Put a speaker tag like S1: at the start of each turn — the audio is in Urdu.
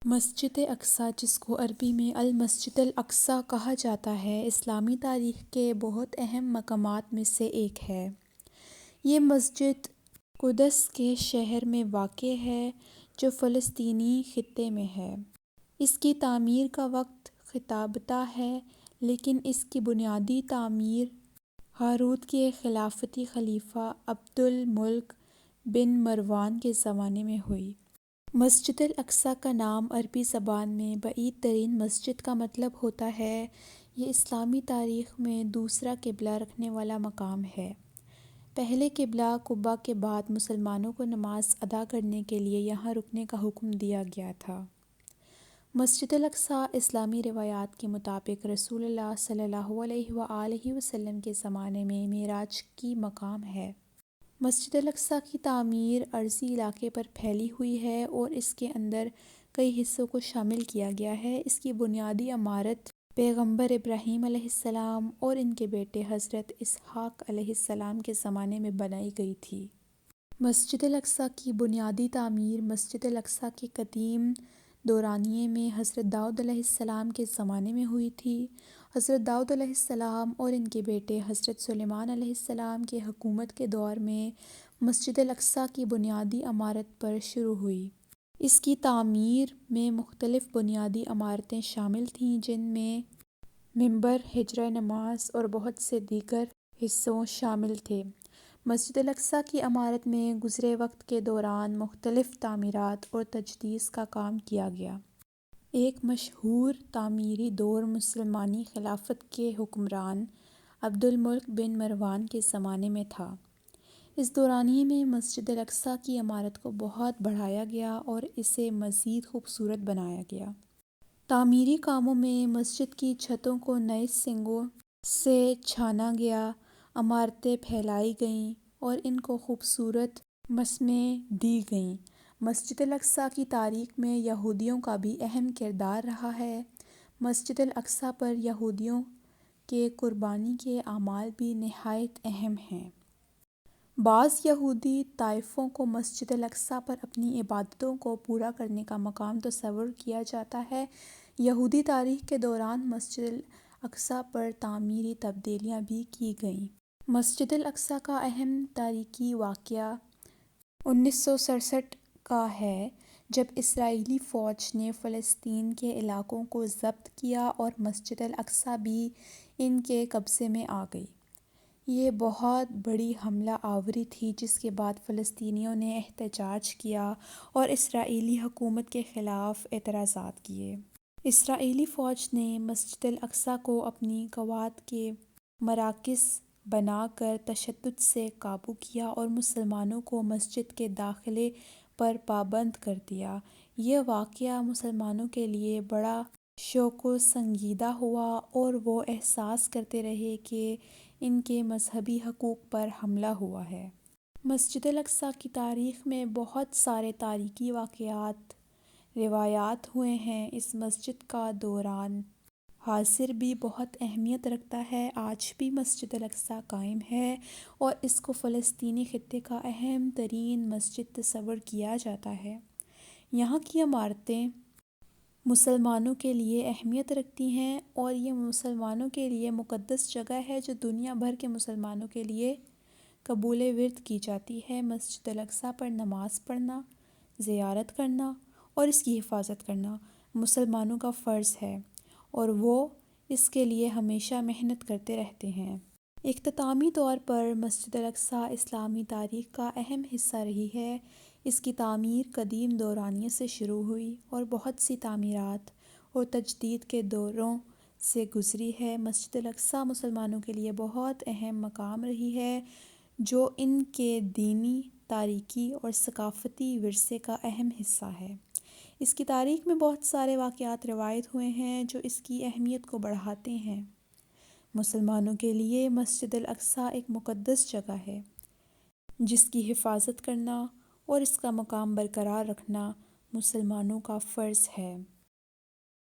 S1: مسجد اقصیٰ، جس کو عربی میں المسجد الاقصیٰ کہا جاتا ہے، اسلامی تاریخ کے بہت اہم مقامات میں سے ایک ہے۔ یہ مسجد قدس کے شہر میں واقع ہے، جو فلسطینی خطے میں ہے۔ اس کی تعمیر کا وقت خطابتہ ہے، لیکن اس کی بنیادی تعمیر ہارون کے خلافتی خلیفہ عبد الملک بن مروان کے زمانے میں ہوئی۔ مسجد الاقصیٰ کا نام عربی زبان میں بعید ترین مسجد کا مطلب ہوتا ہے۔ یہ اسلامی تاریخ میں دوسرا قبلہ رکھنے والا مقام ہے۔ پہلے قبلہ قباء کے بعد مسلمانوں کو نماز ادا کرنے کے لیے یہاں رکنے کا حکم دیا گیا تھا۔ مسجد الاقصیٰ اسلامی روایات کے مطابق رسول اللہ صلی اللہ علیہ وآلہ وسلم کے زمانے میں معراج کی مقام ہے۔ مسجد الاقصیٰ کی تعمیر عرضی علاقے پر پھیلی ہوئی ہے اور اس کے اندر کئی حصوں کو شامل کیا گیا ہے۔ اس کی بنیادی عمارت پیغمبر ابراہیم علیہ السلام اور ان کے بیٹے حضرت اسحاق علیہ السلام کے زمانے میں بنائی گئی تھی۔ مسجد الاقصیٰ کی بنیادی تعمیر مسجد الاقصیٰ کے قدیم دورانیے میں حضرت داؤد علیہ السلام کے زمانے میں ہوئی تھی۔ حضرت داؤد علیہ السلام اور ان کے بیٹے حضرت سلیمان علیہ السلام کے حکومت کے دور میں مسجد الاقصیٰ کی بنیادی عمارت پر شروع ہوئی۔ اس کی تعمیر میں مختلف بنیادی عمارتیں شامل تھیں، جن میں منبر، حجرہ نماز اور بہت سے دیگر حصوں شامل تھے۔ مسجد الاقصیٰ کی عمارت میں گزرے وقت کے دوران مختلف تعمیرات اور تجدید کا کام کیا گیا۔ ایک مشہور تعمیری دور مسلمانی خلافت کے حکمران عبد الملک بن مروان کے زمانے میں تھا۔ اس دورانیے میں مسجد الاقصیٰ کی عمارت کو بہت بڑھایا گیا اور اسے مزید خوبصورت بنایا گیا۔ تعمیری کاموں میں مسجد کی چھتوں کو نئے سنگوں سے چھانا گیا، عمارتیں پھیلائی گئیں اور ان کو خوبصورت مسمیں دی گئیں۔ مسجد الاقصیٰ کی تاریخ میں یہودیوں کا بھی اہم کردار رہا ہے۔ مسجد الاقصیٰ پر یہودیوں کے قربانی کے اعمال بھی نہایت اہم ہیں۔ بعض یہودی طائفوں کو مسجد الاقصیٰ پر اپنی عبادتوں کو پورا کرنے کا مقام تصور کیا جاتا ہے۔ یہودی تاریخ کے دوران مسجد الاقصیٰ پر تعمیری تبدیلیاں بھی کی گئیں۔ مسجد الاقصیٰ کا اہم تاریخی واقعہ 1967 کا ہے، جب اسرائیلی فوج نے فلسطین کے علاقوں کو ضبط کیا اور مسجد الاقصیٰ بھی ان کے قبضے میں آ گئی۔ یہ بہت بڑی حملہ آوری تھی، جس کے بعد فلسطینیوں نے احتجاج کیا اور اسرائیلی حکومت کے خلاف اعتراضات کیے۔ اسرائیلی فوج نے مسجد الاقصیٰ کو اپنی قوات کے مراکز بنا کر تشدد سے قابو کیا اور مسلمانوں کو مسجد کے داخلے پر پابند کر دیا۔ یہ واقعہ مسلمانوں کے لیے بڑا شوق و سنجیدہ ہوا اور وہ احساس کرتے رہے کہ ان کے مذہبی حقوق پر حملہ ہوا ہے۔ مسجد الاقصیٰ کی تاریخ میں بہت سارے تاریخی واقعات روایات ہوئے ہیں۔ اس مسجد کا دوران حاضر بھی بہت اہمیت رکھتا ہے۔ آج بھی مسجد الاقصیٰ قائم ہے اور اس کو فلسطینی خطے کا اہم ترین مسجد تصور کیا جاتا ہے۔ یہاں کی عمارتیں مسلمانوں کے لیے اہمیت رکھتی ہیں اور یہ مسلمانوں کے لیے مقدس جگہ ہے جو دنیا بھر کے مسلمانوں کے لیے قبول ورد کی جاتی ہے۔ مسجد الاقصیٰ پر نماز پڑھنا، زیارت کرنا اور اس کی حفاظت کرنا مسلمانوں کا فرض ہے اور وہ اس کے لیے ہمیشہ محنت کرتے رہتے ہیں۔ اختتامی طور پر مسجد الاقصیٰ اسلامی تاریخ کا اہم حصہ رہی ہے۔ اس کی تعمیر قدیم دورانیے سے شروع ہوئی اور بہت سی تعمیرات اور تجدید کے دوروں سے گزری ہے۔ مسجد الاقصیٰ مسلمانوں کے لیے بہت اہم مقام رہی ہے، جو ان کے دینی، تاریخی اور ثقافتی ورثے کا اہم حصہ ہے۔ اس کی تاریخ میں بہت سارے واقعات روایت ہوئے ہیں جو اس کی اہمیت کو بڑھاتے ہیں۔ مسلمانوں کے لیے مسجد الاقصیٰ ایک مقدس جگہ ہے، جس کی حفاظت کرنا اور اس کا مقام برقرار رکھنا مسلمانوں کا فرض ہے۔